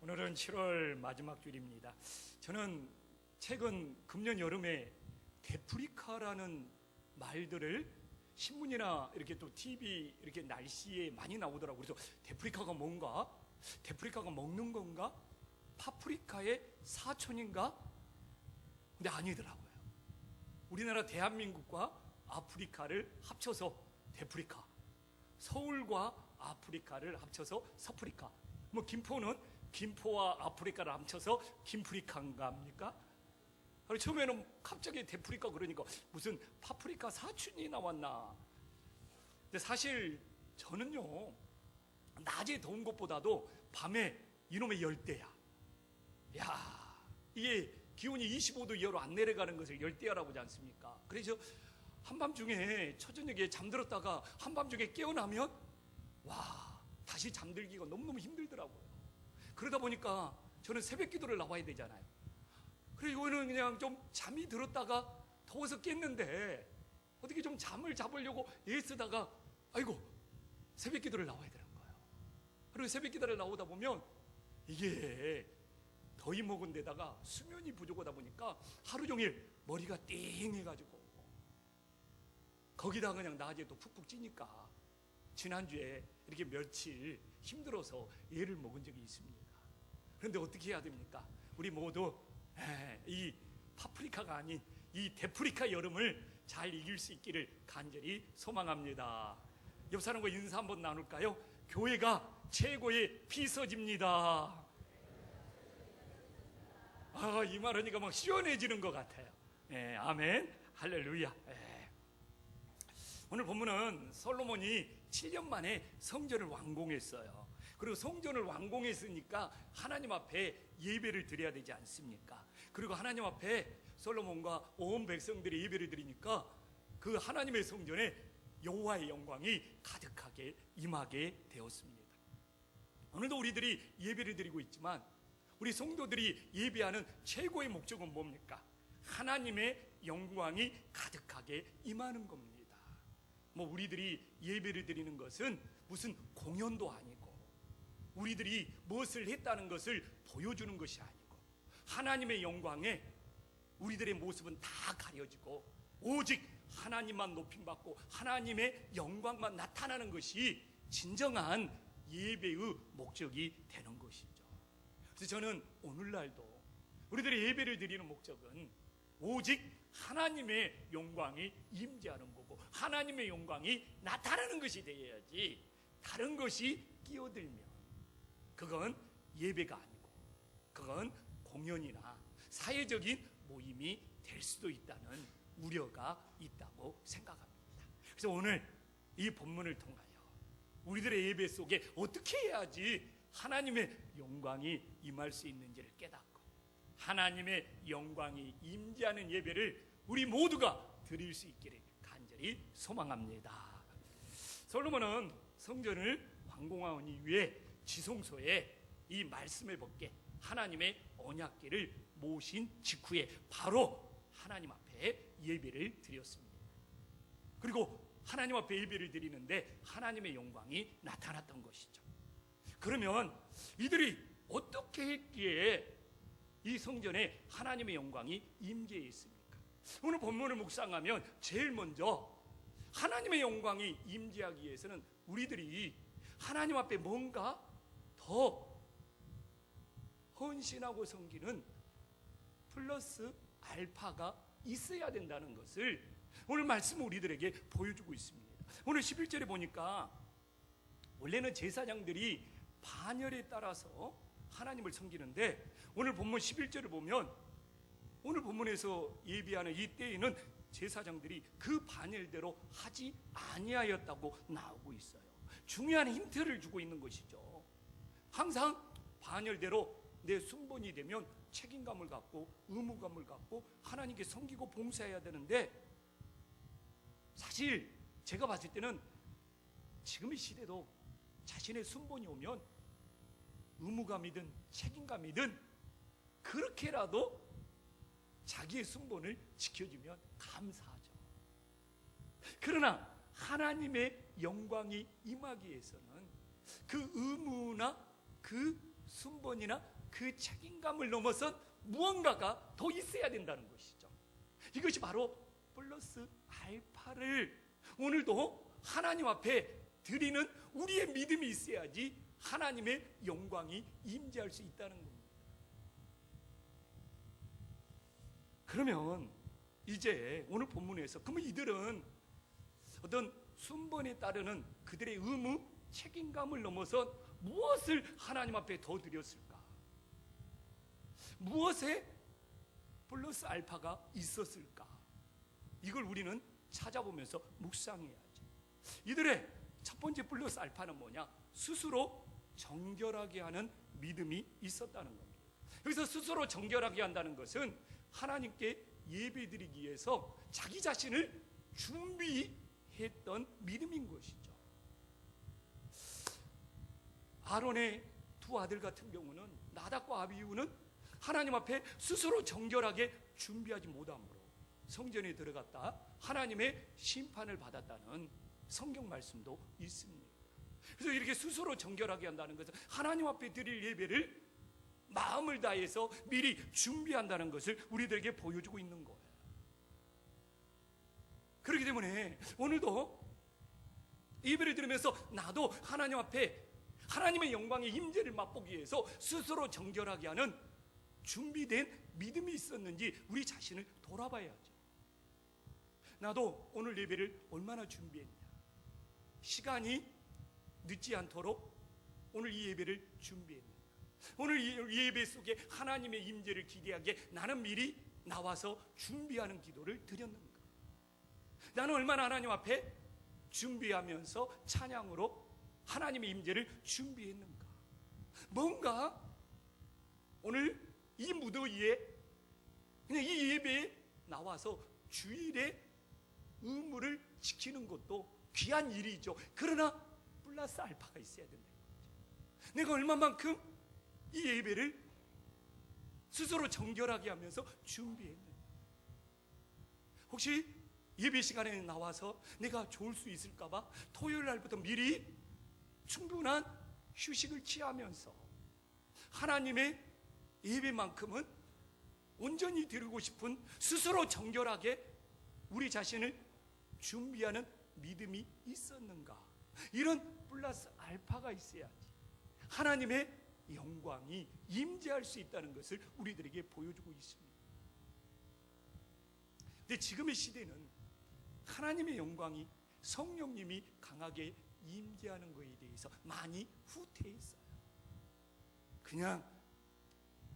오늘은 7월 마지막 주일입니다. 저는 최근 금년 여름에 데프리카라는 말들을 신문이나 이렇게 또 TV 이렇게 날씨에 많이 나오더라고요. 그래서 데프리카가 뭔가? 데프리카가 먹는 건가? 파프리카의 사촌인가? 근데 아니더라고요. 우리나라 대한민국과 아프리카를 합쳐서 데프리카, 서울과 아프리카를 합쳐서 서프리카, 뭐 김포는 김포와 아프리카를 합쳐서 김프리카인가 합니까? 처음에는 갑자기 데프리카 그러니까 무슨 파프리카 사촌이 나왔나. 근데 사실 저는요, 낮에 더운 것보다도 밤에 이놈의 열대야. 야, 이게 기온이 25도 이하로 안 내려가는 것을 열대야라고 하지 않습니까? 그래서 한밤중에 초저녁에 잠들었다가 한밤중에 깨어나면 와, 다시 잠들기가 너무너무 힘들더라고요. 그러다 보니까 저는 새벽 기도를 나와야 되잖아요. 그리고 이거는 그냥 좀 잠이 들었다가 더워서 깼는데 어떻게 좀 잠을 잡으려고 애쓰다가 아이고 새벽 기도를 나와야 되는 거예요. 그리고 새벽 기도를 나오다 보면 이게 더위 먹은 데다가 수면이 부족하다 보니까 하루 종일 머리가 띵해가지고 거기다 그냥 낮에 또 푹푹 찌니까 지난주에 이렇게 며칠 힘들어서 애를 먹은 적이 있습니다. 그런데 어떻게 해야 됩니까? 우리 모두 이 파프리카가 아닌 이 데프리카 여름을 잘 이길 수 있기를 간절히 소망합니다. 옆 사람과 인사 한번 나눌까요? 교회가 최고의 피서지입니다. 이 말하니까 막 시원해지는 것 같아요. 아멘, 할렐루야. 오늘 본문은 솔로몬이 7년 만에 성전을 완공했어요. 그리고 성전을 완공했으니까 하나님 앞에 예배를 드려야 되지 않습니까? 그리고 하나님 앞에 솔로몬과 온 백성들이 예배를 드리니까 그 하나님의 성전에 여호와의 영광이 가득하게 임하게 되었습니다. 오늘도 우리들이 예배를 드리고 있지만 우리 성도들이 예배하는 최고의 목적은 뭡니까? 하나님의 영광이 가득하게 임하는 겁니다. 우리들이 예배를 드리는 것은 무슨 공연도 아니고 우리들이 무엇을 했다는 것을 보여주는 것이 아니고 하나님의 영광에 우리들의 모습은 다 가려지고 오직 하나님만 높임받고 하나님의 영광만 나타나는 것이 진정한 예배의 목적이 되는 것이죠. 그래서 저는 오늘날도 우리들의 예배를 드리는 목적은 오직 하나님의 영광이 임재하는 거고 하나님의 영광이 나타나는 것이 되어야지 다른 것이 끼어들면 그건 예배가 아니고 그건 공연이나 사회적인 모임이 될 수도 있다는 우려가 있다고 생각합니다. 그래서 오늘 이 본문을 통하여 우리들의 예배 속에 어떻게 해야지 하나님의 영광이 임할 수 있는지를 깨닫고 하나님의 영광이 임재하는 예배를 우리 모두가 드릴 수 있기를 간절히 소망합니다. 솔로몬은 성전을 완공한 이후에 지성소에 이 말씀을 벗게 하나님의 언약궤를 모신 직후에 바로 하나님 앞에 예배를 드렸습니다. 그리고 하나님 앞에 예배를 드리는데 하나님의 영광이 나타났던 것이죠. 그러면 이들이 어떻게 했기에 이 성전에 하나님의 영광이 임재했습니까? 오늘 본문을 묵상하면 제일 먼저 하나님의 영광이 임재하기 위해서는 우리들이 하나님 앞에 뭔가 더 헌신하고 섬기는 플러스 알파가 있어야 된다는 것을 오늘 말씀은 우리들에게 보여주고 있습니다. 오늘 11절에 보니까 원래는 제사장들이 반열에 따라서 하나님을 섬기는데 오늘 본문 11절을 보면 오늘 본문에서 예비하는 이때에는 제사장들이 그 반열대로 하지 아니하였다고 나오고 있어요. 중요한 힌트를 주고 있는 것이죠. 항상 반열대로 내 순번이 되면 책임감을 갖고 의무감을 갖고 하나님께 섬기고 봉사해야 되는데 사실 제가 봤을 때는 지금의 시대도 자신의 순번이 오면 의무감이든 책임감이든 그렇게라도 자기의 순번을 지켜주면 감사하죠. 그러나 하나님의 영광이 임하기 위해서는 그 의무나 그 순번이나 그 책임감을 넘어선 무언가가 더 있어야 된다는 것이죠. 이것이 바로 플러스 알파를 오늘도 하나님 앞에 드리는 우리의 믿음이 있어야지 하나님의 영광이 임재할 수 있다는 겁니다. 그러면 이제 오늘 본문에서 그러면 이들은 어떤 순번에 따르는 그들의 의무, 책임감을 넘어서 무엇을 하나님 앞에 더 드렸을까? 무엇에 플러스 알파가 있었을까? 이걸 우리는 찾아보면서 묵상해야죠. 이들의 첫 번째 플러스 알파는 뭐냐? 스스로 정결하게 하는 믿음이 있었다는 겁니다. 여기서 스스로 정결하게 한다는 것은 하나님께 예배드리기 위해서 자기 자신을 준비했던 믿음인 것이죠. 아론의 두 아들 같은 경우는 나답과 아비후는 하나님 앞에 스스로 정결하게 준비하지 못함으로 성전에 들어갔다 하나님의 심판을 받았다는 성경 말씀도 있습니다. 그래서 이렇게 스스로 정결하게 한다는 것은 하나님 앞에 드릴 예배를 마음을 다해서 미리 준비한다는 것을 우리들에게 보여주고 있는 거예요. 그렇기 때문에 오늘도 예배를 드리면서 나도 하나님 앞에 하나님의 영광의 임재를 맛보기 위해서 스스로 정결하게 하는 준비된 믿음이 있었는지 우리 자신을 돌아봐야죠. 나도 오늘 예배를 얼마나 준비했냐? 시간이 늦지 않도록 오늘 이 예배를 준비했냐? 오늘 이 예배 속에 하나님의 임재를 기대하게 나는 미리 나와서 준비하는 기도를 드렸는가? 나는 얼마나 하나님 앞에 준비하면서 찬양으로 하나님의 임재를 준비했는가? 뭔가 오늘 이 무더위에 그냥 이 예배에 나와서 주일의 의무를 지키는 것도 귀한 일이죠. 그러나 플러스 알파가 있어야 된다는 거죠. 내가 얼마만큼 이 예배를 스스로 정결하게 하면서 준비했느냐? 혹시 예배 시간에 나와서 내가 좋을 수 있을까봐 토요일 날부터 미리 충분한 휴식을 취하면서 하나님의 예배만큼은 온전히 드리고 싶은 스스로 정결하게 우리 자신을 준비하는 믿음이 있었는가? 이런 플러스 알파가 있어야지 하나님의 영광이 임재할 수 있다는 것을 우리들에게 보여주고 있습니다. 근데 지금의 시대는 하나님의 영광이 성령님이 강하게 임재하는 것에 대해서 많이 후퇴했어요. 그냥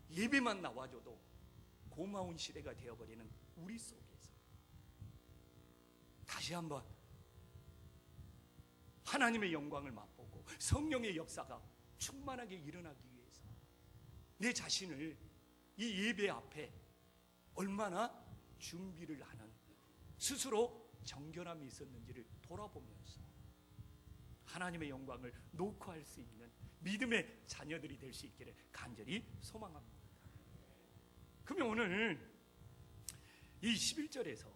예배만 나와줘도 고마운 시대가 되어버리는 우리 속에서 다시 한번 하나님의 영광을 맛보고 성령의 역사가 충만하게 일어나기 위해서 내 자신을 이 예배 앞에 얼마나 준비를 하는 스스로 정결함이 있었는지를 돌아보면서 하나님의 영광을 녹화할 수 있는 믿음의 자녀들이 될 수 있기를 간절히 소망합니다. 그러면 오늘 이 11절에서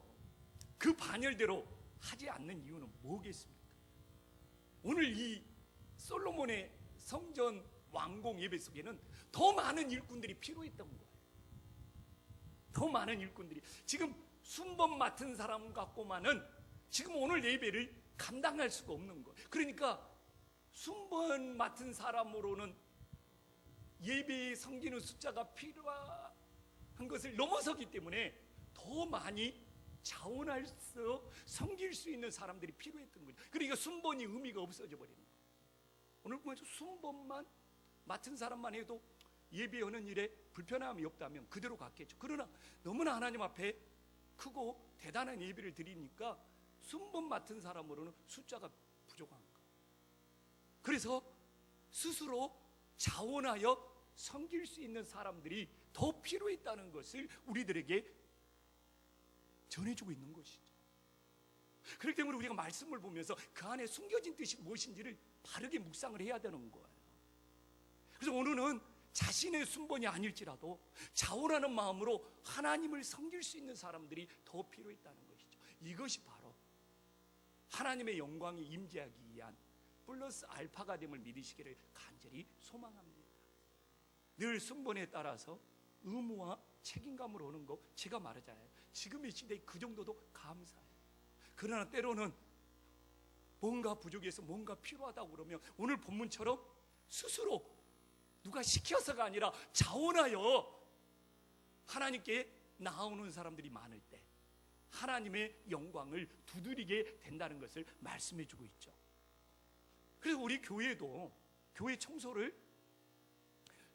그 반열대로 하지 않는 이유는 뭐겠습니까? 오늘 이 솔로몬의 성전 완공 예배 속에는 더 많은 일꾼들이 필요했던 거예요. 더 많은 일꾼들이 지금 순번 맡은 사람 갖고만은 지금 오늘 예배를 감당할 수가 없는 거예요. 그러니까 순번 맡은 사람으로는 예배에 섬기는 숫자가 필요한 것을 넘어서기 때문에 더 많이 자원해서 섬길 수 있는 사람들이 필요했던 거죠. 그러니까 순번이 의미가 없어져 버리는 거예요. 오늘 보면서 순번만 맡은 사람만 해도 예배하는 일에 불편함이 없다면 그대로 갔겠죠. 그러나 너무나 하나님 앞에 크고 대단한 예배를 드리니까 순번 맡은 사람으로는 숫자가 부족한 거예요. 그래서 스스로 자원하여 섬길 수 있는 사람들이 더 필요했다는 것을 우리들에게 전해주고 있는 것이죠. 그렇기 때문에 우리가 말씀을 보면서 그 안에 숨겨진 뜻이 무엇인지를 바르게 묵상을 해야 되는 거예요. 그래서 오늘은 자신의 순번이 아닐지라도 자원하는 마음으로 하나님을 섬길 수 있는 사람들이 더 필요했다는 것이죠. 이것이 바로 하나님의 영광이 임재하기 위한 플러스 알파가 됨을 믿으시기를 간절히 소망합니다. 늘 순번에 따라서 의무와 책임감으로 오는 거 제가 말하잖아요. 지금의 시대에 그 정도도 감사해요. 그러나 때로는 뭔가 부족해서 뭔가 필요하다고 그러면 오늘 본문처럼 스스로 누가 시켜서가 아니라 자원하여 하나님께 나아오는 사람들이 많을 때 하나님의 영광을 두드리게 된다는 것을 말씀해 주고 있죠. 그래서 우리 교회도 교회 청소를,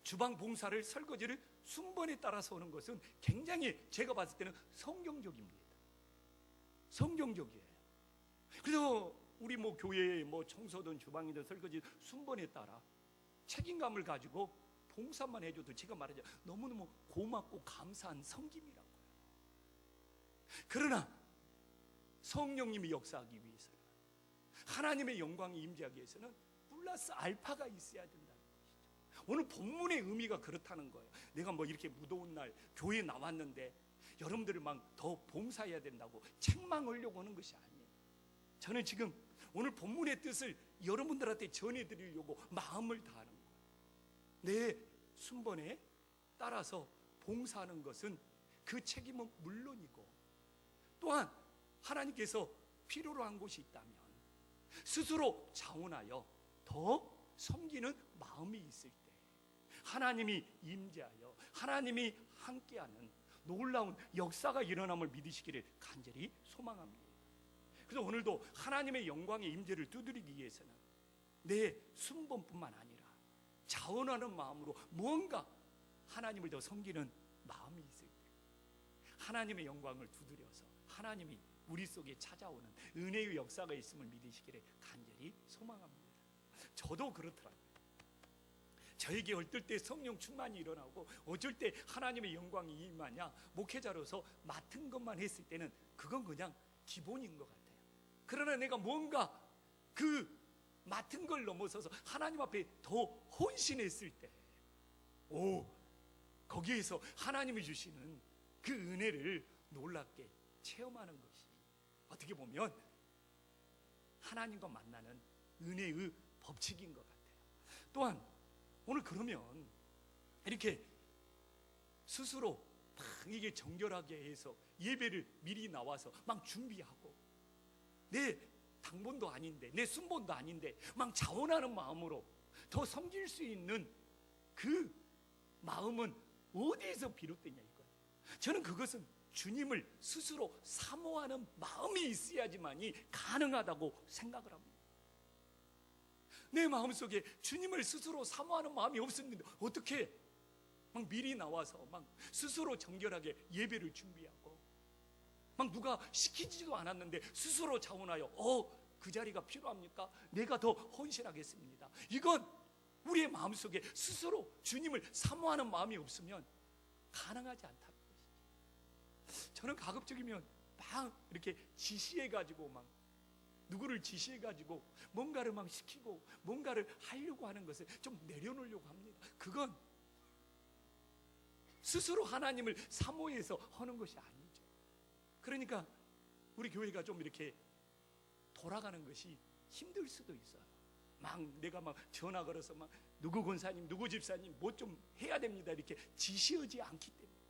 주방 봉사를, 설거지를 순번에 따라서 오는 것은 굉장히 제가 봤을 때는 성경적입니다. 성경적이에요. 그래서 우리 뭐 교회에 뭐 청소든 주방이든 설거지 순번에 따라 책임감을 가지고 봉사만 해줘도 제가 말하죠, 너무너무 고맙고 감사한 섬김이라고요. 그러나 성령님이 역사하기 위해서는, 하나님의 영광이 임재하기 위해서는 플러스 알파가 있어야 된다는 것이죠. 오늘 본문의 의미가 그렇다는 거예요. 내가 뭐 이렇게 무더운 날 교회에 나왔는데 여러분들을 막 더 봉사해야 된다고 책망하려고 하는 것이 아니에요. 저는 지금 오늘 본문의 뜻을 여러분들한테 전해드리려고 마음을 다하는 거예요. 내 순번에 따라서 봉사하는 것은 그 책임은 물론이고, 또한 하나님께서 필요로 한 곳이 있다면 스스로 자원하여 더 섬기는 마음이 있을 때 하나님이 임재하여 하나님이 함께하는 놀라운 역사가 일어남을 믿으시기를 간절히 소망합니다. 그래서 오늘도 하나님의 영광의 임재를 두드리기 위해서는 내 순번뿐만 아니라 자원하는 마음으로 무언가 하나님을 더 섬기는 마음이 있을 때 하나님의 영광을 두드려서 하나님이 우리 속에 찾아오는 은혜의 역사가 있음을 믿으시기를 간절히 소망합니다. 저도 그렇더라고요. 저에게 어떨 때 성령 충만이 일어나고 어쩔 때 하나님의 영광이 임하냐, 목회자로서 맡은 것만 했을 때는 그건 그냥 기본인 것 같아요. 그러나 내가 뭔가 그 맡은 걸 넘어서서 하나님 앞에 더 헌신했을 때, 거기에서 하나님이 주시는 그 은혜를 놀랍게 체험하는 것이 어떻게 보면 하나님과 만나는 은혜의 법칙인 것 같아요. 또한 오늘 그러면 이렇게 스스로 막 이게 정결하게 해서 예배를 미리 나와서 막 준비하고 내 당번도 아닌데 내 순번도 아닌데 막 자원하는 마음으로 더 섬길 수 있는 그 마음은 어디에서 비롯되냐 이거예요. 저는 그것은 주님을 스스로 사모하는 마음이 있어야지만이 가능하다고 생각을 합니다. 내 마음속에 주님을 스스로 사모하는 마음이 없었는데 어떻게 막 미리 나와서 막 스스로 정결하게 예배를 준비하고 막 누가 시키지도 않았는데 스스로 자원하여 그 자리가 필요합니까? 내가 더 헌신하겠습니다. 이건 우리의 마음속에 스스로 주님을 사모하는 마음이 없으면 가능하지 않다는 것이죠. 저는 가급적이면 막 이렇게 지시해가지고 막 누구를 지시해가지고 뭔가를 막 시키고 뭔가를 하려고 하는 것을 좀 내려놓으려고 합니다. 그건 스스로 하나님을 사모해서 하는 것이 아니죠. 그러니까 우리 교회가 좀 이렇게 돌아가는 것이 힘들 수도 있어요. 막 내가 막 전화 걸어서 막 누구 권사님 누구 집사님 뭐 좀 해야 됩니다 이렇게 지시하지 않기 때문에.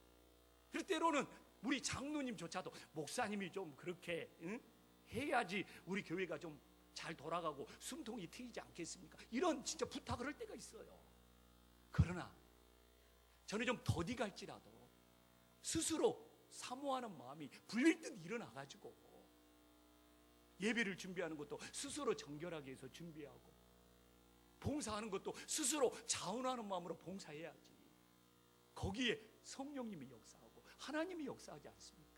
그럴 때로는 우리 장로님조차도 목사님이 좀 그렇게 해야지 우리 교회가 좀 잘 돌아가고 숨통이 트이지 않겠습니까? 이런 진짜 부탁을 할 때가 있어요. 그러나 저는 좀 더디 갈지라도 스스로 사모하는 마음이 불릴 듯 일어나가지고 예배를 준비하는 것도 스스로 정결하게 해서 준비하고 봉사하는 것도 스스로 자원하는 마음으로 봉사해야지. 거기에 성령님이 역사하고 하나님이 역사하지 않습니까?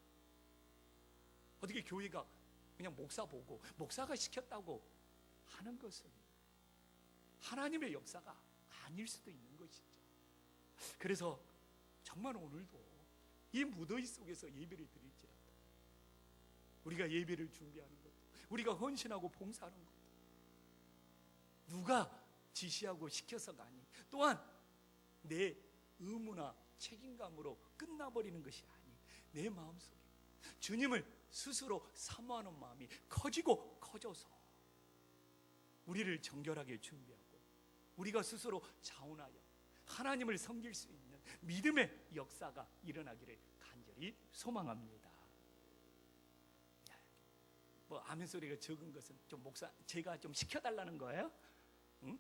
어떻게 교회가 그냥 목사 보고 목사가 시켰다고 하는 것은 하나님의 역사가 아닐 수도 있는 것이죠. 그래서 정말 오늘도 이 무더위 속에서 예배를 드릴지라도 우리가 예배를 준비하는 것도 우리가 헌신하고 봉사하는 것도 누가 지시하고 시켜서가 아닌 또한 내 의무나 책임감으로 끝나버리는 것이 아닌 내 마음속에 주님을 스스로 사모하는 마음이 커지고 커져서 우리를 정결하게 준비하고 우리가 스스로 자원하여 하나님을 섬길 수 있는 믿음의 역사가 일어나기를 간절히 소망합니다. 뭐 아멘 소리가 적은 것은 좀 목사 제가 좀 시켜달라는 거예요? 응?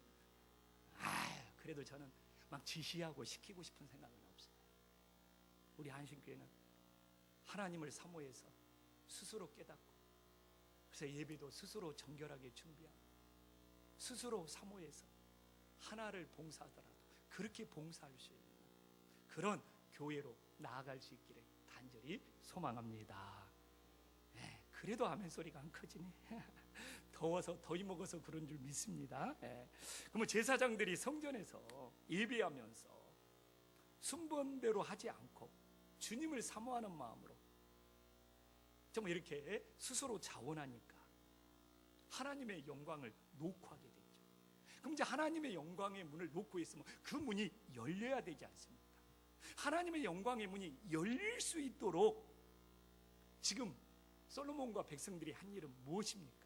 그래도 저는 막 지시하고 시키고 싶은 생각은 없어요. 우리 한신교회는 하나님을 사모해서 스스로 깨닫고, 그래서 예배도 스스로 정결하게 준비하고 스스로 사모해서 하나를 봉사하더라도 그렇게 봉사할 수 있는 그런 교회로 나아갈 수 있기를 간절히 소망합니다. 그래도 아멘 소리가 안 커지네. 더워서 더위 먹어서 그런 줄 믿습니다. 그러면 제사장들이 성전에서 예배하면서 순번대로 하지 않고 주님을 사모하는 마음으로 좀 이렇게 스스로 자원하니까 하나님의 영광을 녹화하게 됐죠. 그럼 이제 하나님의 영광의 문을 놓고 있으면 그 문이 열려야 되지 않습니까? 하나님의 영광의 문이 열릴 수 있도록 지금 솔로몬과 백성들이 한 일은 무엇입니까?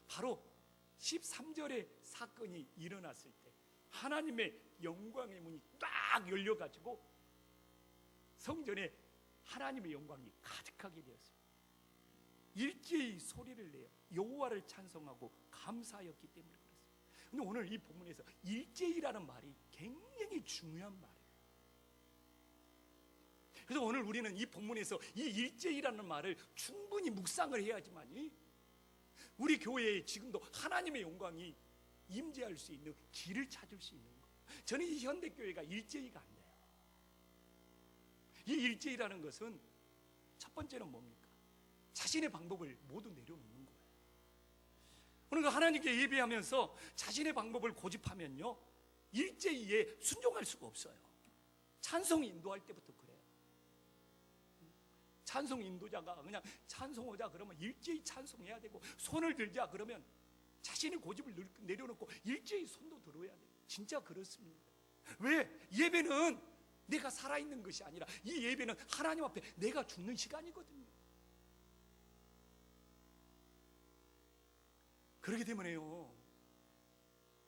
바로 13절의 사건이 일어났을 때 하나님의 영광의 문이 딱 열려가지고 성전에 하나님의 영광이 가득하게 되었습니다. 일제히 소리를 내어 여호와를 찬송하고 감사하였기 때문에 그렇습니다. 근데 오늘 이 본문에서 일제히라는 말이 굉장히 중요한 말이에요. 그래서 오늘 우리는 이 본문에서 이 일제히라는 말을 충분히 묵상을 해야지만이 우리 교회에 지금도 하나님의 영광이 임재할 수 있는 길을 찾을 수 있는 거예요. 저는 이 현대교회가 일제히가 안 돼요. 이 일제히라는 것은 첫 번째는 뭡니까? 자신의 방법을 모두 내려놓는 거예요. 오늘 하나님께 예배하면서 자신의 방법을 고집하면요 일제히에 순종할 수가 없어요. 찬송 인도할 때부터 그래요. 찬송 인도자가 그냥 찬송하자 그러면 일제히 찬송해야 되고, 손을 들자 그러면 자신의 고집을 내려놓고 일제히 손도 들어야 돼요. 진짜 그렇습니다. 왜? 예배는 내가 살아있는 것이 아니라 이 예배는 하나님 앞에 내가 죽는 시간이거든요. 그렇기 때문에요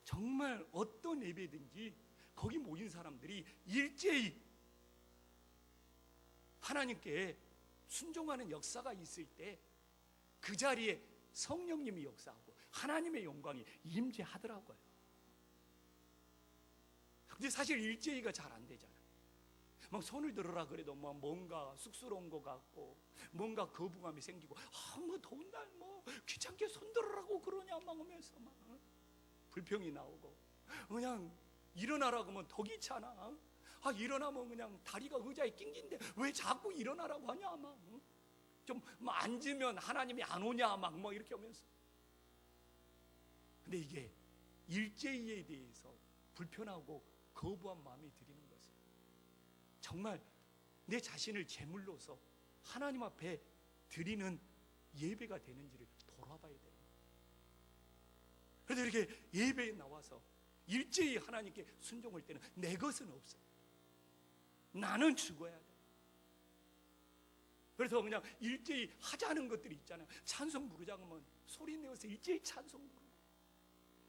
정말 어떤 예배든지 거기 모인 사람들이 일제히 하나님께 순종하는 역사가 있을 때 그 자리에 성령님이 역사하고 하나님의 영광이 임재하더라고요. 근데 사실 일제히가 잘 안 되잖아요. 막 손을 들어라 그래도 뭐 뭔가 쑥스러운 것 같고 뭔가 거부감이 생기고 뭐 더운 날 뭐 귀찮게 손 들어라고 그러냐 막 하면서 막 불평이 나오고, 그냥 일어나라고 하면 더 귀찮아. 일어나면 그냥 다리가 의자에 낑긴데 왜 자꾸 일어나라고 하냐 막 좀 앉으면 하나님이 안 오냐 막 뭐 이렇게 하면서. 근데 이게 일제히에 대해서 불편하고 거부한 마음이 드리는 것은 정말 내 자신을 제물로서 하나님 앞에 드리는 예배가 되는지를 돌아봐야 돼요. 그래서 이렇게 예배에 나와서 일제히 하나님께 순종할 때는 내 것은 없어요. 나는 죽어야 돼. 그래서 그냥 일제히 하자는 것들이 있잖아요. 찬송 부르자고 하면 소리 내어서 일제히 찬송 부르고,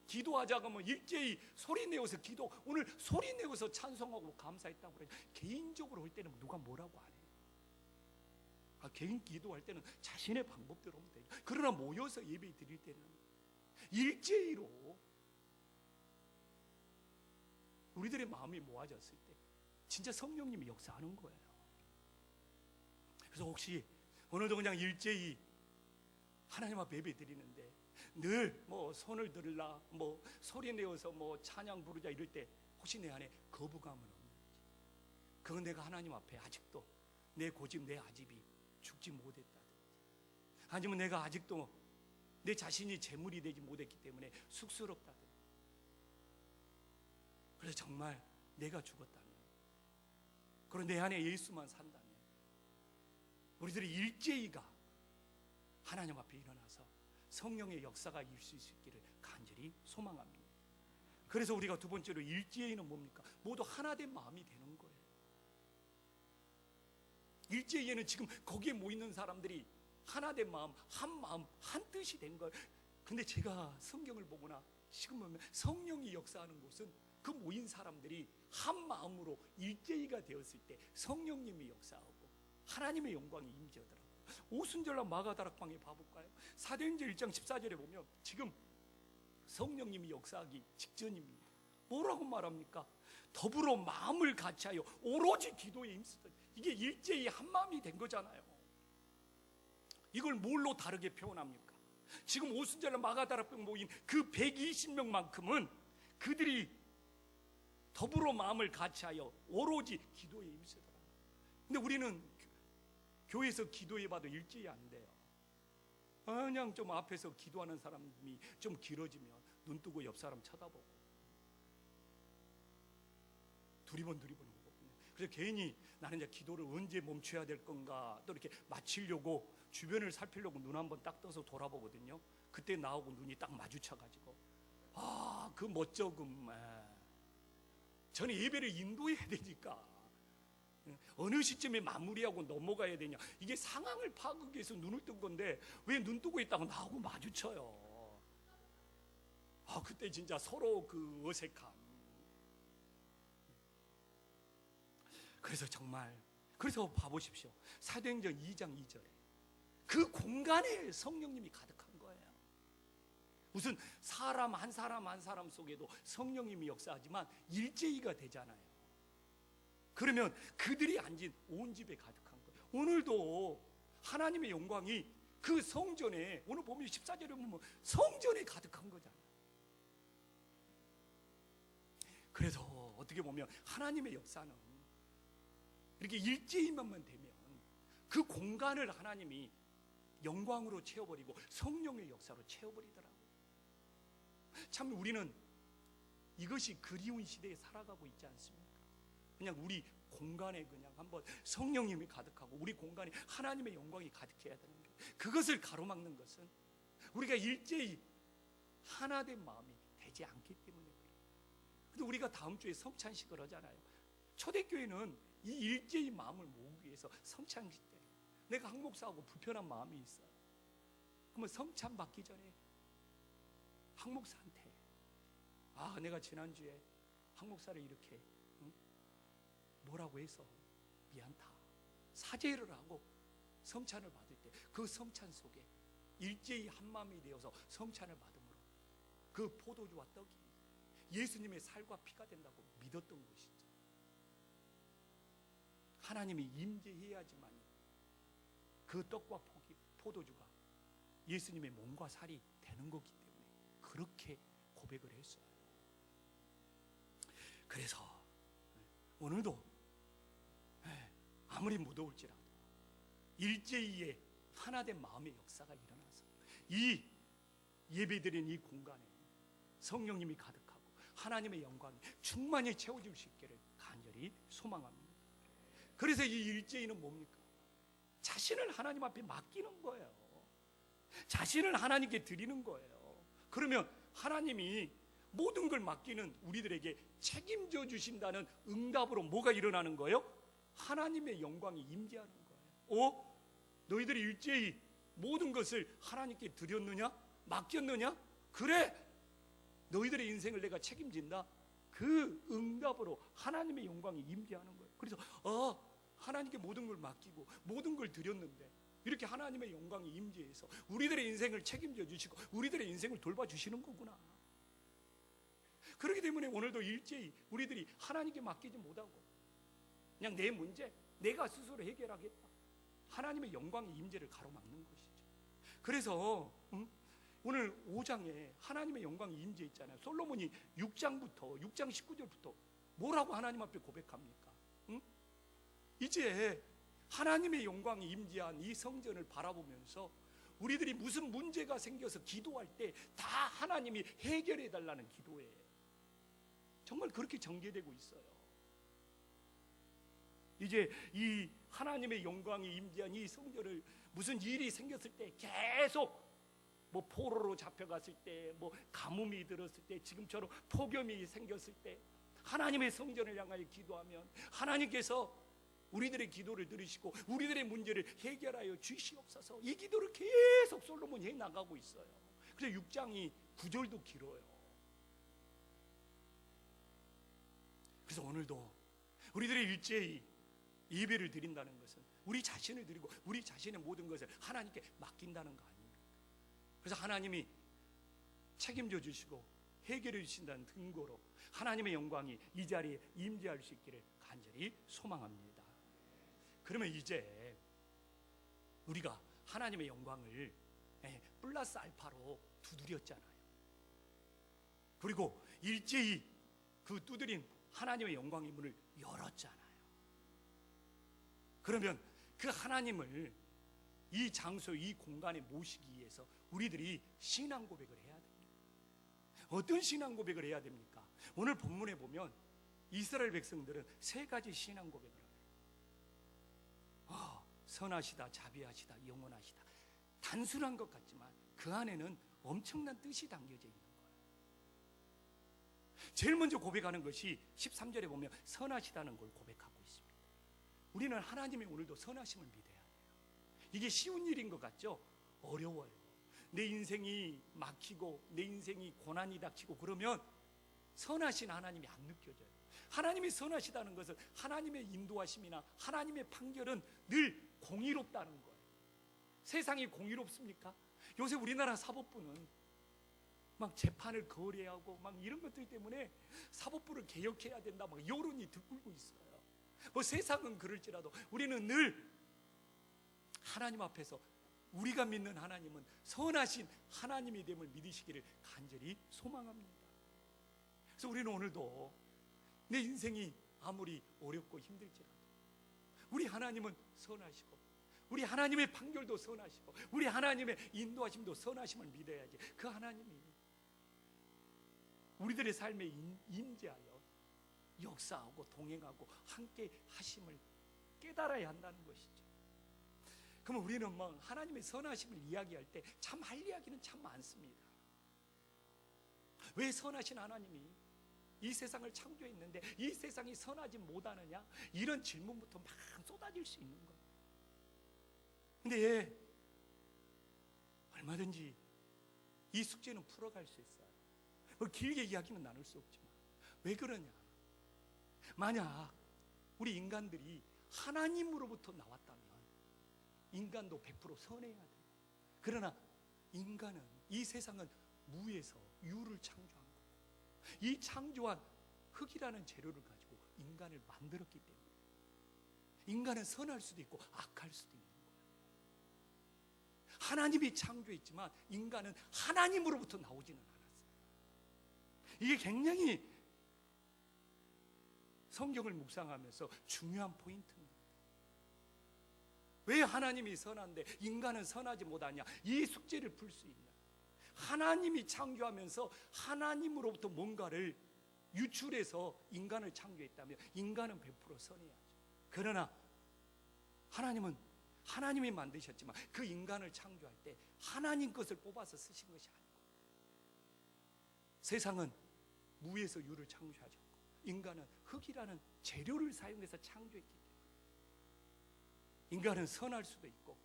기도하자고 하면 일제히 소리 내어서 기도. 오늘 소리 내어서 찬송하고 감사했다고 그래요. 개인적으로 할 때는 누가 뭐라고 안 해요. 개인 기도할 때는 자신의 방법대로 하면 돼요. 그러나 모여서 예배 드릴 때는 일제히로 우리들의 마음이 모아졌을 때 진짜 성령님이 역사하는 거예요. 그래서 혹시 오늘도 그냥 일제히 하나님 앞에 예배 드리는데 늘 뭐 손을 들라 뭐 소리 내어서 뭐 찬양 부르자 이럴 때 혹시 내 안에 거부감은 없는지, 그건 내가 하나님 앞에 아직도 내 고집 내 아집이 죽지 못했다든지, 아니면 내가 아직도 내 자신이 제물이 되지 못했기 때문에 쑥스럽다든지. 그래서 정말 내가 죽었다면, 그리고 내 안에 예수만 산다면 우리들이 일제히가 하나님 앞에 일어나서 성령의 역사가 있을 수 있기를 간절히 소망합니다. 그래서 우리가 두 번째로 일제히는 뭡니까? 모두 하나된 마음이 되는 거예요. 일제히에는 지금 거기에 모이는 사람들이 하나된 마음, 한 뜻이 된 거예요. 근데 제가 성경을 보거나 지금 보면 성령이 역사하는 곳은 그 모인 사람들이 한 마음으로 일제히가 되었을 때 성령님이 역사하고 하나님의 영광이 임재하더라고요. 오순절날 마가다락방에 봐볼까요? 사도행전 1장 14절에 보면 지금 성령님이 역사하기 직전입니다. 뭐라고 말합니까? 더불어 마음을 같이하여 오로지 기도에 힘쓰던, 이게 일제히 한 마음이 된 거잖아요. 이걸 뭘로 다르게 표현합니까? 지금 오순절날 마가다락방 모인 그 120명만큼은 그들이 더불어 마음을 같이하여 오로지 기도에 힘쓰더라. 근데 우리는 교회에서 기도해봐도 일제히 안 돼요. 그냥 좀 앞에서 기도하는 사람이 좀 길어지면 눈 뜨고 옆 사람 쳐다보고 두리번 오거든요. 그래서 괜히 나는 이제 기도를 언제 멈춰야 될 건가 또 이렇게 마치려고 주변을 살피려고 눈 한번 딱 떠서 돌아보거든요. 그때 나하고 눈이 딱 마주쳐가지고 그 멋쩍음. 저는 예배를 인도해야 되니까 어느 시점에 마무리하고 넘어가야 되냐, 이게 상황을 파악하기 위해서 눈을 뜬 건데 왜 눈 뜨고 있다고 나하고 마주쳐요. 그때 진짜 서로 그 어색함. 그래서 정말, 그래서 봐보십시오. 사도행전 2장 2절에 그 공간에 성령님이 가득한 거예요. 무슨 사람 한 사람 속에도 성령님이 역사하지만 일제히가 되잖아요. 그러면 그들이 앉은 온 집에 가득한 거예요. 오늘도 하나님의 영광이 그 성전에, 오늘 보면 14절에 보면 성전에 가득한 거잖아요. 그래서 어떻게 보면 하나님의 역사는 이렇게 일제히만 되면 그 공간을 하나님이 영광으로 채워버리고 성령의 역사로 채워버리더라고요. 참 우리는 이것이 그리운 시대에 살아가고 있지 않습니까? 그냥 우리 공간에 그냥 한번 성령님이 가득하고 우리 공간에 하나님의 영광이 가득해야 되는 거예요. 그것을 가로막는 것은 우리가 일제히 하나된 마음이 되지 않기 때문에 그래요. 근데 우리가 다음 주에 성찬식을 하잖아요. 초대교회는 이 일제히 마음을 모으기 위해서 성찬식 때 내가 한 목사하고 불편한 마음이 있어요. 그러면 성찬 받기 전에 한 목사한테 내가 지난주에 한 목사를 이렇게 뭐라고 해서 미안다 사죄를 하고 성찬을 받을 때 그 성찬 속에 일제히 한 마음이 되어서 성찬을 받음으로 그 포도주와 떡이 예수님의 살과 피가 된다고 믿었던 것이죠. 하나님이 임재해야지만 그 떡과 포도주가 예수님의 몸과 살이 되는 거기 때문에 그렇게 고백을 했어요. 그래서 오늘도 아무리 무더울지라도 일제히에 하나된 마음의 역사가 일어나서 이 예배드린 이 공간에 성령님이 가득하고 하나님의 영광이 충만히 채워질 수 있기를 간절히 소망합니다. 그래서 이 일제히는 뭡니까? 자신을 하나님 앞에 맡기는 거예요. 자신을 하나님께 드리는 거예요. 그러면 하나님이 모든 걸 맡기는 우리들에게 책임져 주신다는 응답으로 뭐가 일어나는 거예요? 하나님의 영광이 임재하는 거예요. 너희들이 일제히 모든 것을 하나님께 드렸느냐? 맡겼느냐? 그래, 너희들의 인생을 내가 책임진다. 그 응답으로 하나님의 영광이 임재하는 거예요. 그래서 하나님께 모든 걸 맡기고 모든 걸 드렸는데 이렇게 하나님의 영광이 임재해서 우리들의 인생을 책임져 주시고 우리들의 인생을 돌봐주시는 거구나. 그렇기 때문에 오늘도 일제히 우리들이 하나님께 맡기지 못하고 그냥 내 문제 내가 스스로 해결하겠다. 하나님의 영광의 임재를 가로막는 것이죠. 그래서 오늘 5장에 하나님의 영광이 임재했잖아요. 솔로몬이 6장 19절부터 뭐라고 하나님 앞에 고백합니까? 이제 하나님의 영광이 임재한 이 성전을 바라보면서 우리들이 무슨 문제가 생겨서 기도할 때 다 하나님이 해결해 달라는 기도에 정말 그렇게 전개되고 있어요. 이제 이 하나님의 영광이 임재한 이 성전을 무슨 일이 생겼을 때 계속 뭐 포로로 잡혀갔을 때, 뭐 가뭄이 들었을 때, 지금처럼 폭염이 생겼을 때 하나님의 성전을 향하여 기도하면 하나님께서 우리들의 기도를 들으시고 우리들의 문제를 해결하여 주시옵소서. 이 기도를 계속 솔로몬이 해나가고 있어요. 그래서 6장이 9절도 길어요. 그래서 오늘도 우리들의 일제히 예배를 드린다는 것은 우리 자신을 드리고 우리 자신의 모든 것을 하나님께 맡긴다는 거 아닙니까? 그래서 하나님이 책임져 주시고 해결해 주신다는 근거로 하나님의 영광이 이 자리에 임재할 수 있기를 간절히 소망합니다. 그러면 이제 우리가 하나님의 영광을 플러스 알파로 두드렸잖아요. 그리고 일제히 그 두드린 하나님의 영광의 문을 열었잖아요. 그러면 그 하나님을 이 장소, 이 공간에 모시기 위해서 우리들이 신앙 고백을 해야 됩니다. 어떤 신앙 고백을 해야 됩니까? 오늘 본문에 보면 이스라엘 백성들은 세 가지 신앙 고백을 해요. 선하시다, 자비하시다, 영원하시다. 단순한 것 같지만 그 안에는 엄청난 뜻이 담겨져 있는 거예요. 제일 먼저 고백하는 것이 13절에 보면 선하시다는 걸 고백하고 있습니다. 우리는 하나님의 오늘도 선하심을 믿어야 돼요. 이게 쉬운 일인 것 같죠? 어려워요. 내 인생이 막히고 내 인생이 고난이 닥치고 그러면 선하신 하나님이 안 느껴져요. 하나님이 선하시다는 것은 하나님의 인도하심이나 하나님의 판결은 늘 공의롭다는 거예요. 세상이 공의롭습니까? 요새 우리나라 사법부는 막 재판을 거래하고 막 이런 것들 때문에 사법부를 개혁해야 된다 막 여론이 들끓고 있어요. 뭐 세상은 그럴지라도 우리는 늘 하나님 앞에서 우리가 믿는 하나님은 선하신 하나님이 됨을 믿으시기를 간절히 소망합니다. 그래서 우리는 오늘도 내 인생이 아무리 어렵고 힘들지라도 우리 하나님은 선하시고 우리 하나님의 판결도 선하시고 우리 하나님의 인도하심도 선하심을 믿어야지. 그 하나님이 우리들의 삶에 임재하여 역사하고 동행하고 함께 하심을 깨달아야 한다는 것이죠. 그러면 우리는 뭐 하나님의 선하심을 이야기할 때 참 할 이야기는 참 많습니다. 왜 선하신 하나님이 이 세상을 창조했는데 이 세상이 선하지 못하느냐, 이런 질문부터 막 쏟아질 수 있는 거예요. 근데 얼마든지 이 숙제는 풀어갈 수 있어요. 뭐 길게 이야기는 나눌 수 없지만 왜 그러냐, 만약 우리 인간들이 하나님으로부터 나왔다면 인간도 100% 선해야 돼요. 그러나 인간은, 이 세상은 무에서 유를 창조한 거고 이 창조한 흙이라는 재료를 가지고 인간을 만들었기 때문에 인간은 선할 수도 있고 악할 수도 있는 거예요. 하나님이 창조했지만 인간은 하나님으로부터 나오지는 않았어요. 이게 굉장히 성경을 묵상하면서 중요한 포인트입니다. 왜 하나님이 선한데 인간은 선하지 못하냐, 이 숙제를 풀 수 있냐. 하나님이 창조하면서 하나님으로부터 뭔가를 유출해서 인간을 창조했다면 인간은 100% 선해야죠. 그러나 하나님은 하나님이 만드셨지만 그 인간을 창조할 때 하나님 것을 뽑아서 쓰신 것이 아니고 세상은 무에서 유를 창조하셨고 인간은 흙이라는 재료를 사용해서 창조했기 때문에 인간은 선할 수도 있고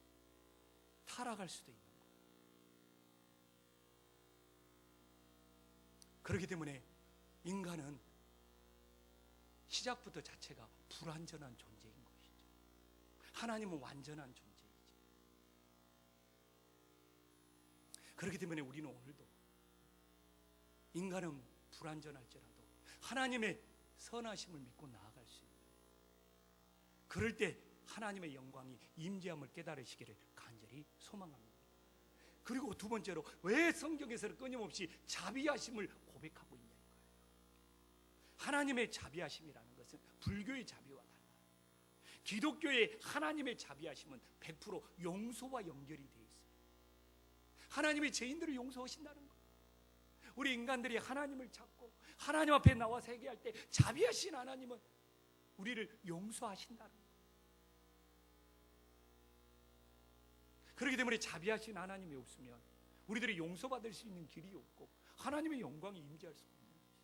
타락할 수도 있는 거예요. 그렇기 때문에 인간은 시작부터 자체가 불완전한 존재인 것이죠. 하나님은 완전한 존재이지. 그렇기 때문에 우리는 오늘도 인간은 불완전할지라도 하나님의 선하심을 믿고 나아갈 수 있는, 그럴 때 하나님의 영광이 임재함을 깨달으시기를 간절히 소망합니다. 그리고 두 번째로 왜 성경에서는 끊임없이 자비하심을 고백하고 있냐는 거예요. 하나님의 자비하심이라는 것은 불교의 자비와 달라요. 기독교의 하나님의 자비하심은 100% 용서와 연결이 되어 있어요. 하나님이 죄인들을 용서하신다는 거예요. 우리 인간들이 하나님을 찾고 하나님 앞에 나와 회개할 때 자비하신 하나님은 우리를 용서하신다는 거예요. 그렇기 때문에 자비하신 하나님이 없으면 우리들이 용서받을 수 있는 길이 없고 하나님의 영광이 임재할 수 없는 것이죠.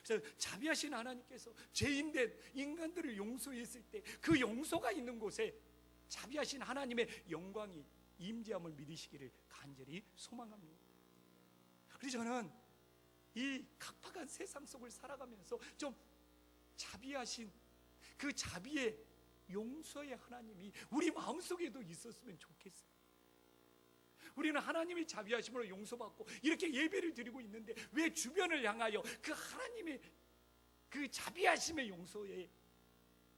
그래서 자비하신 하나님께서 죄인된 인간들을 용서했을 때 그 용서가 있는 곳에 자비하신 하나님의 영광이 임재함을 믿으시기를 간절히 소망합니다. 그래서 저는 이 각박한 세상 속을 살아가면서 좀 자비하신 그 자비의 용서의 하나님이 우리 마음속에도 있었으면 좋겠어요. 우리는 하나님의 자비하심으로 용서받고 이렇게 예배를 드리고 있는데 왜 주변을 향하여 그 하나님의 그 자비하심의 용서에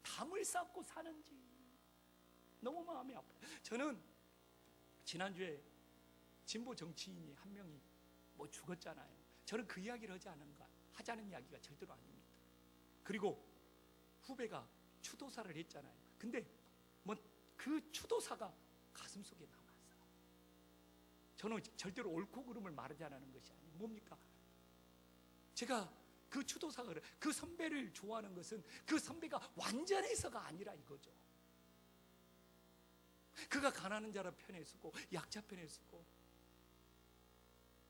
담을 쌓고 사는지 너무 마음이 아파요. 저는 지난주에 진보 정치인이 한 명이 뭐 죽었잖아요. 저는 그 이야기를 하자는 이야기가 절대로 아닙니다. 그리고 후배가 추도사를 했잖아요. 근데 뭐 그 추도사가 가슴속에 남았어요. 저는 절대로 옳고 그름을 말하지 않는 것이 아니에요. 뭡니까? 제가 그 추도사가 그 선배를 좋아하는 것은 그 선배가 완전해서가 아니라 이거죠. 그가 가난한 자라 편에 서고 약자 편에 서고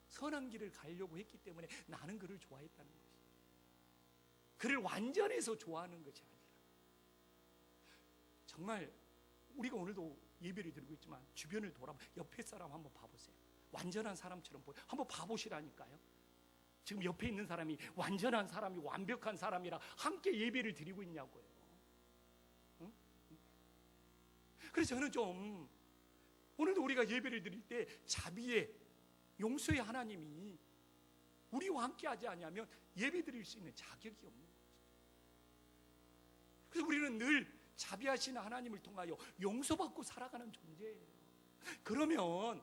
선한 길을 가려고 했기 때문에 나는 그를 좋아했다는 것이죠. 그를 완전해서 좋아하는 것이 아니라 정말 우리가 오늘도 예배를 드리고 있지만 주변을 돌아보면 옆에 사람 한번 봐보세요. 완전한 사람처럼 보여. 한번 봐보시라니까요. 지금 옆에 있는 사람이 완전한 사람이 완벽한 사람이라 함께 예배를 드리고 있냐고요. 응? 그래서 저는 좀 오늘도 우리가 예배를 드릴 때 자비의 용서의 하나님이 우리와 함께 하지 않으면 예배 드릴 수 있는 자격이 없는 거죠. 그래서 우리는 늘 자비하시는 하나님을 통하여 용서받고 살아가는 존재예요. 그러면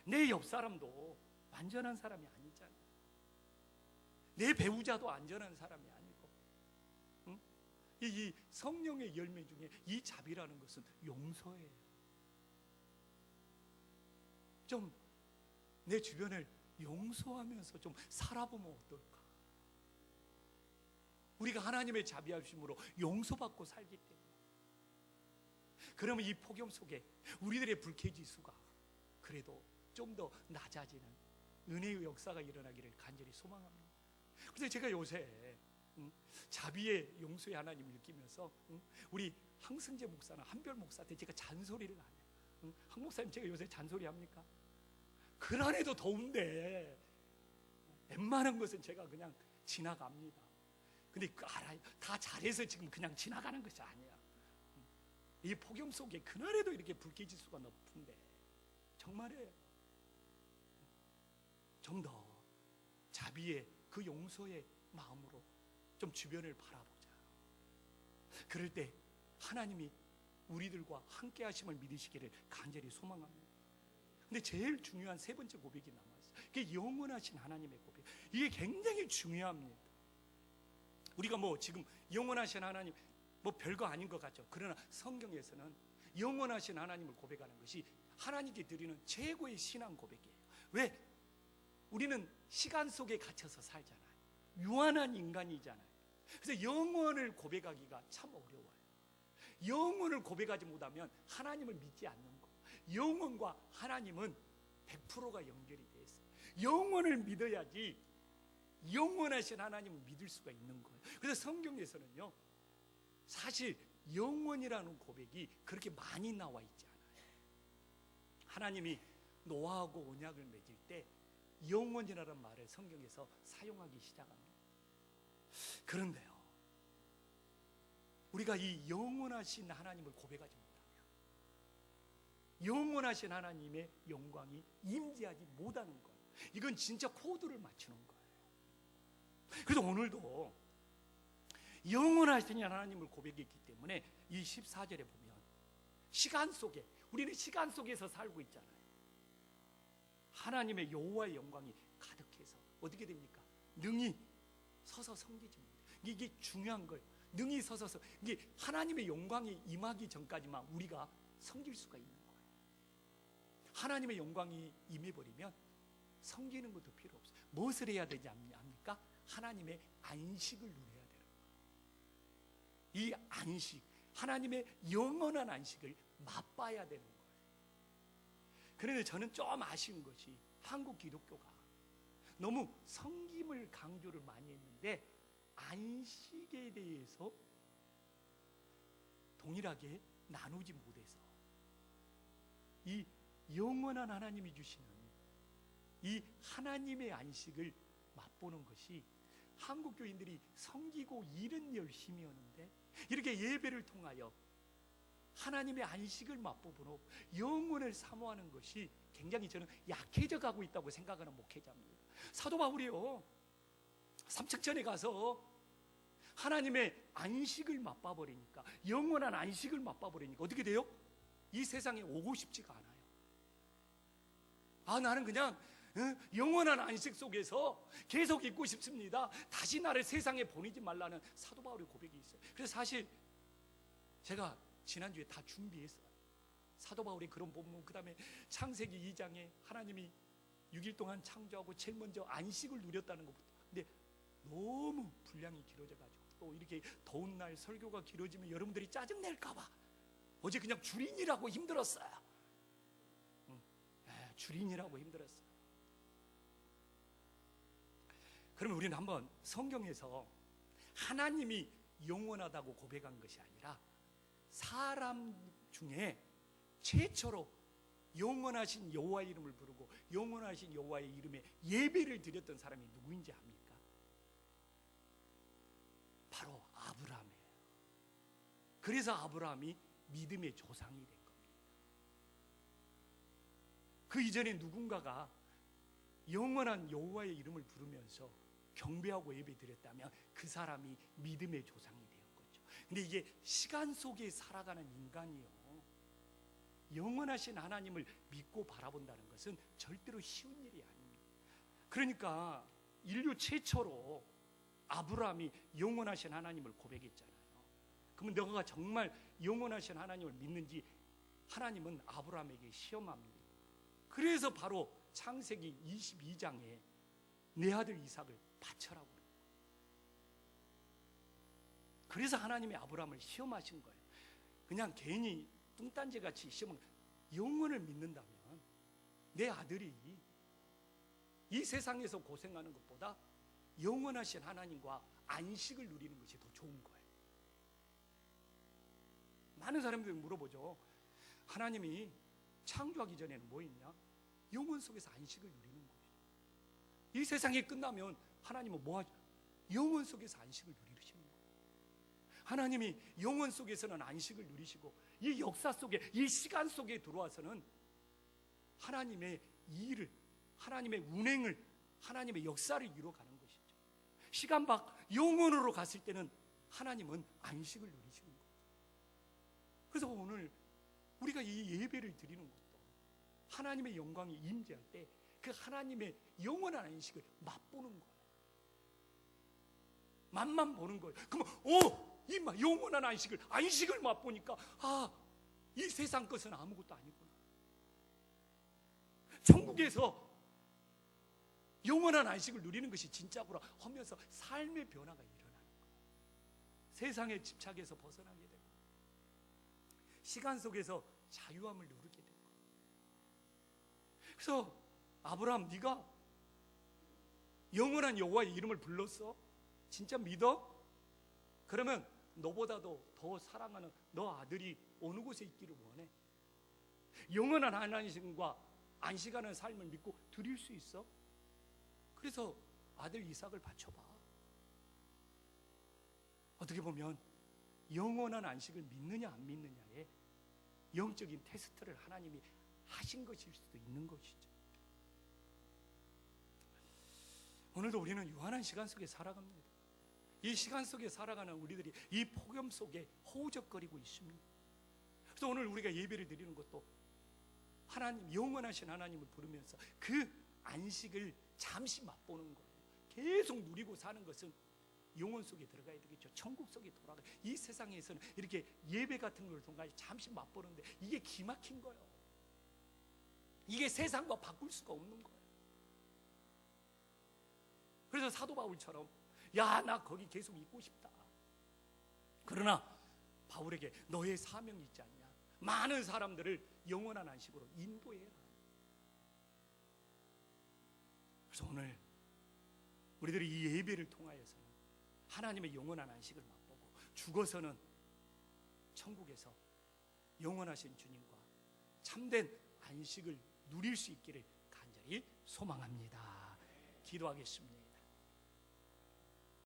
내 옆 사람도 완전한 사람이 아니잖아요. 내 배우자도 안전한 사람이 아니고, 응? 이 성령의 열매 중에 이 자비라는 것은 용서예요. 좀 내 주변을 용서하면서 좀 살아보면 어떨까? 우리가 하나님의 자비하심으로 용서받고 살기 때문에, 그러면 이 폭염 속에 우리들의 불쾌지수가 그래도 좀 더 낮아지는 은혜의 역사가 일어나기를 간절히 소망합니다. 그래서 제가 요새 자비의 용서의 하나님을 느끼면서 우리 황승재 목사나 한별 목사한테 제가 잔소리를 안 해요. 한 목사님, 제가 요새 잔소리 합니까? 그날에도 더운데 웬만한 것은 제가 그냥 지나갑니다. 근데 알아요. 다 잘해서 지금 그냥 지나가는 것이 아니야. 이 폭염 속에 그날에도 이렇게 불쾌지수가 높은데 정말에 좀 더 자비의 그 용서의 마음으로 좀 주변을 바라보자. 그럴 때 하나님이 우리들과 함께 하심을 믿으시기를 간절히 소망합니다. 근데 제일 중요한 세 번째 고백이 남아있어요. 그게 영원하신 하나님의 고백. 이게 굉장히 중요합니다. 우리가 뭐 지금 영원하신 하나님 뭐 별거 아닌 것 같죠. 그러나 성경에서는 영원하신 하나님을 고백하는 것이 하나님께 드리는 최고의 신앙 고백이에요. 왜? 우리는 시간 속에 갇혀서 살잖아요. 유한한 인간이잖아요. 그래서 영원을 고백하기가 참 어려워요. 영원을 고백하지 못하면 하나님을 믿지 않는 거. 영원과 하나님은 100%가 연결이 되어 있어요. 영원을 믿어야지 영원하신 하나님을 믿을 수가 있는 거예요. 그래서 성경에서는요, 사실 영원이라는 고백이 그렇게 많이 나와 있지 않아요. 하나님이 노아하고 언약을 맺을 때 영원이라는 말을 성경에서 사용하기 시작합니다. 그런데요, 우리가 이 영원하신 하나님을 고백하지 못하면 영원하신 하나님의 영광이 임재하지 못하는 거예요. 이건 진짜 코드를 맞추는 거예요. 그래서 오늘도 영원하신 하나님을 고백했기 때문에 이 14절에 보면 시간 속에, 우리는 시간 속에서 살고 있잖아요. 하나님의 여호와의 영광이 가득해서 어떻게 됩니까? 능히 서서 섬기지 못해요. 이게 중요한 거예요. 능히 서서 이게 하나님의 영광이 임하기 전까지만 우리가 섬길 수가 있는 거예요. 하나님의 영광이 임해버리면 섬기는 것도 필요 없어요. 무엇을 해야 되지 않습니까? 하나님의 안식을 누려야 되는 거예요. 이 안식, 하나님의 영원한 안식을 맛봐야 되는 거예요. 그런데 저는 좀 아쉬운 것이 한국 기독교가 너무 섬김을 강조를 많이 했는데 안식에 대해서 동일하게 나누지 못해서 이 영원한 하나님이 주시는 이 하나님의 안식을 맛보는 것이 한국 교인들이 섬기고 일은 열심히 하는데 이렇게 예배를 통하여 하나님의 안식을 맛보므로 영혼을 사모하는 것이 굉장히 저는 약해져 가고 있다고 생각하는 목회자입니다. 사도 바울이요, 삼척전에 가서 하나님의 안식을 맛봐버리니까, 영원한 안식을 맛봐버리니까 어떻게 돼요? 이 세상에 오고 싶지가 않아요. 나는 그냥 영원한 안식 속에서 계속 있고 싶습니다. 다시 나를 세상에 보내지 말라는 사도 바울의 고백이 있어요. 그래서 사실 제가 지난주에 다 준비했어요. 사도 바울의 그런 본문, 그 다음에 창세기 2장에 하나님이 6일 동안 창조하고 제일 먼저 안식을 누렸다는 것부터. 근데 너무 분량이 길어져가지고, 또 이렇게 더운 날 설교가 길어지면 여러분들이 짜증낼까봐 어제 그냥 줄이느라고 힘들었어요. 줄이느라고 힘들었어요. 그러면 우리는 한번 성경에서 하나님이 영원하다고 고백한 것이 아니라 사람 중에 최초로 영원하신 여호와의 이름을 부르고 영원하신 여호와의 이름에 예배를 드렸던 사람이 누구인지 압니까? 바로 아브라함이에요. 그래서 아브라함이 믿음의 조상이 된 겁니다. 그 이전에 누군가가 영원한 여호와의 이름을 부르면서 경배하고 예배 드렸다면 그 사람이 믿음의 조상이 되었겠죠. 근데 이게 시간 속에 살아가는 인간이요, 영원하신 하나님을 믿고 바라본다는 것은 절대로 쉬운 일이 아닙니다. 그러니까 인류 최초로 아브라함이 영원하신 하나님을 고백했잖아요. 그러면 너가 정말 영원하신 하나님을 믿는지 하나님은 아브라함에게 시험합니다. 그래서 바로 창세기 22장에 내 아들 이삭을 바쳐라고 그래요. 그래서 하나님이 아브라함을 시험하신 거예요. 그냥 괜히 뚱딴지같이 시험은, 영원을 믿는다면 내 아들이 이 세상에서 고생하는 것보다 영원하신 하나님과 안식을 누리는 것이 더 좋은 거예요. 많은 사람들이 물어보죠. 하나님이 창조하기 전에는 뭐 있냐? 영원 속에서 안식을 누리는 거예요. 이 세상이 끝나면 하나님은 뭐 하죠? 영원 속에서 안식을 누리시는 거예요. 하나님이 영원 속에서는 안식을 누리시고 이 역사 속에, 이 시간 속에 들어와서는 하나님의 일을, 하나님의 운행을, 하나님의 역사를 이루어가는 것이죠. 시간 밖 영원으로 갔을 때는 하나님은 안식을 누리시는 거예요. 그래서 오늘 우리가 이 예배를 드리는 것도 하나님의 영광이 임재할 때 그 하나님의 영원한 안식을 맛보는 거예요. 맛만 보는 거예요. 그러면 이 영원한 안식을 맛보니까 이 세상 것은 아무것도 아니구나. 천국에서 영원한 안식을 누리는 것이 진짜구나 하면서 삶의 변화가 일어나는 거예요. 세상의 집착에서 벗어나게 되고 시간 속에서 자유함을 누리게 되고. 그래서 아브라함, 네가 영원한 여호와의 이름을 불렀어? 진짜 믿어? 그러면 너보다도 더 사랑하는 너 아들이 어느 곳에 있기를 원해. 영원한 하나님과 안식하는 삶을 믿고 드릴 수 있어? 그래서 아들 이삭을 바쳐봐. 어떻게 보면 영원한 안식을 믿느냐 안 믿느냐에 영적인 테스트를 하나님이 하신 것일 수도 있는 것이죠. 오늘도 우리는 유한한 시간 속에 살아갑니다. 이 시간 속에 살아가는 우리들이 이 폭염 속에 허우적거리고 있습니다. 그래서 오늘 우리가 예배를 드리는 것도 하나님, 영원하신 하나님을 부르면서 그 안식을 잠시 맛보는 거예요. 계속 누리고 사는 것은 영원 속에 들어가야 되겠죠. 천국 속에 돌아가. 이 세상에서는 이렇게 예배 같은 걸 통해 잠시 맛보는데 이게 기막힌 거예요. 이게 세상과 바꿀 수가 없는 거예요. 그래서 사도 바울처럼 나 거기 계속 있고 싶다. 그러나 바울에게 너의 사명이 있지 않냐? 많은 사람들을 영원한 안식으로 인도해라. 그래서 오늘 우리들이 이 예배를 통하여서는 하나님의 영원한 안식을 맛보고 죽어서는 천국에서 영원하신 주님과 참된 안식을 누릴 수 있기를 간절히 소망합니다. 기도하겠습니다.